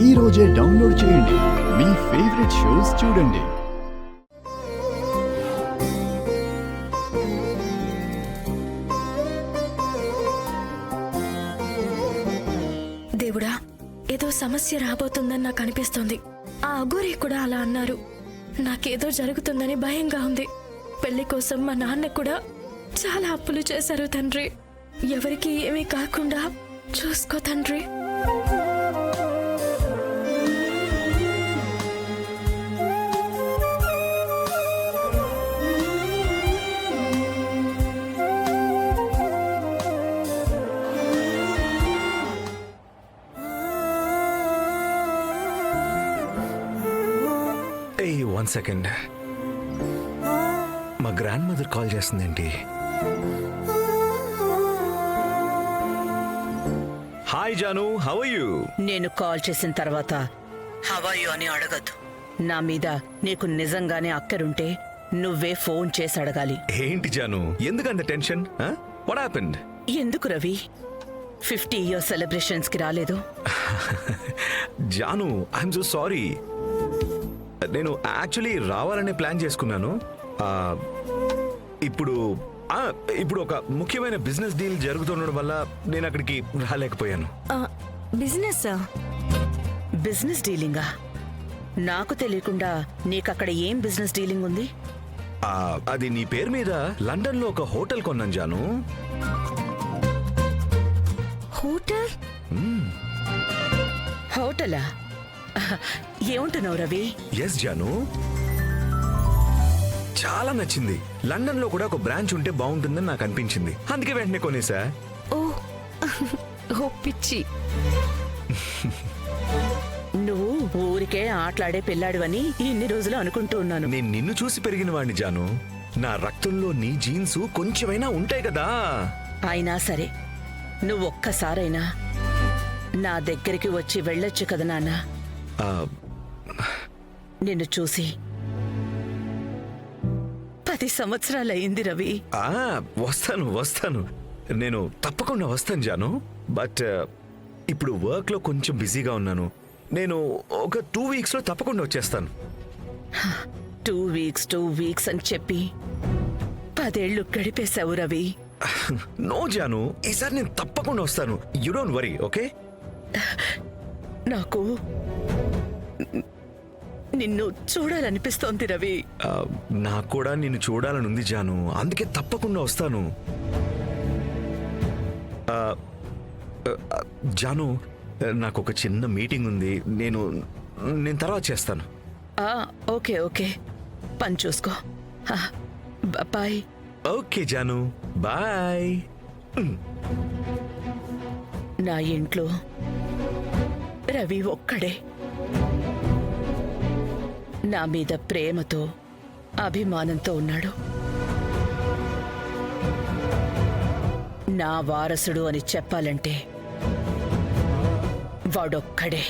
ఈ రోజే డౌన్లోడ్ చేయండి. మీ ఫేవరెట్ షోస్ చూడండి. దేవుడా, ఏదో సమస్య రాబోతుందని నాకు అనిపిస్తోంది. ఆ అఘోరి కూడా అలా అన్నారు. నాకేదో జరుగుతుందని భయంగా ఉంది. పెళ్లి కోసం మా నాన్న కూడా చాలా అప్పులు చేశారు తండ్రి. ఎవరికి ఏమీ కాకుండా చూసుకో తండ్రి. వన్ సెకండ్, మా గ్రాండ్ మదర్ కాల్ చేస్తుందేంటి? Hi Jaanu, how are you? నేను కాల్ చేసిన తర్వాత హౌ ఆర్ యు అని అడగద్దు. నా మీద నీకు నిజంగానే అక్కరుంటే నువ్వే ఫోన్ చేసి అడగాలి. ఏంటి జాను, ఎందుకంత టెన్షన్? What happened? ఎందుకు రవి 50 ఇయర్స్ సెలబ్రేషన్స్ కి రాలేదు? Janu, I'm so sorry. నేను యాక్చువల్లీ రావాలనే ప్లాన్ చేసుకున్నాను. ఇప్పుడు ఒక ముఖ్యమైన బిజినెస్ డీల్ జరుగుతుండడం వల్ల నేను అక్కడికి రాలేకపోయాను. బిజినెస్ డీలింగా? నాకు తెలియకుండా నీకక్కడ ఏం బిజినెస్ డీలింగ్ ఉంది? అది నీ పేరు మీద లండన్ లో ఒక హోటల్ కొన్నాను జాను. హోటల్? హోటలా? ఏముంటున్నావు రవి? ఎస్ జాను, చాలా నచ్చింది. లండన్ లో కూడా ఒక బ్రాంచ్ ఉంటే బాగుంటుందని నాకు అనిపించింది. అందుకే వెంటనే కొనేసా. ఓ పిచ్చి. నువ్వు ఊరికే ఆటలాడే పిల్లాడివని ఇన్ని రోజులు అనుకుంటూ ఉన్నాను. నేను నిన్ను చూసి పెరిగిన వాడిని జాను. నా రక్తంలో నీ జీన్స్ కొంచెమైనా ఉంటాయి కదా. అయినా సరే నువ్వొక్కసారైనా నా దగ్గరికి వచ్చి వెళ్ళొచ్చు కదా నాన్న. నిన్ను చూసి 10 సంవత్సరాలయ్యింది రవి. వస్తాను. నేను తప్పకుండా వస్తాను జాను. బట్ ఇప్పుడు వర్క్ లో కొంచెం బిజీగా ఉన్నాను. నేను ఒక 2 వీక్స్ లో తప్పకుండా వచ్చేస్తాను. 2 వీక్స్ అని చెప్పి 10 ఏళ్లు గడిపేశావు రవి. నో జాను, ఈసారి నేను తప్పకుండా వస్తాను. You don't worry, okay? నాకు నిన్ను చూడాలనిపిస్తోంది రవి. నాకు కూడా నిన్ను చూడాలని ఉంది జాను. అందుకే తప్పకుండా వస్తాను. జాను, నాకు ఒక చిన్న మీటింగ్ ఉంది. నేను తర్వాత చేస్తాను. ఓకే, పని చూసుకో. బాయ్. Okay Janu, bye. నా ఇంట్లో రవి ఒక్కడే. నా మీద ప్రేమతో అభిమానంతో ఉన్నాడు. నా వారసుడు అని చెప్పాలంటే వాడొక్కడే.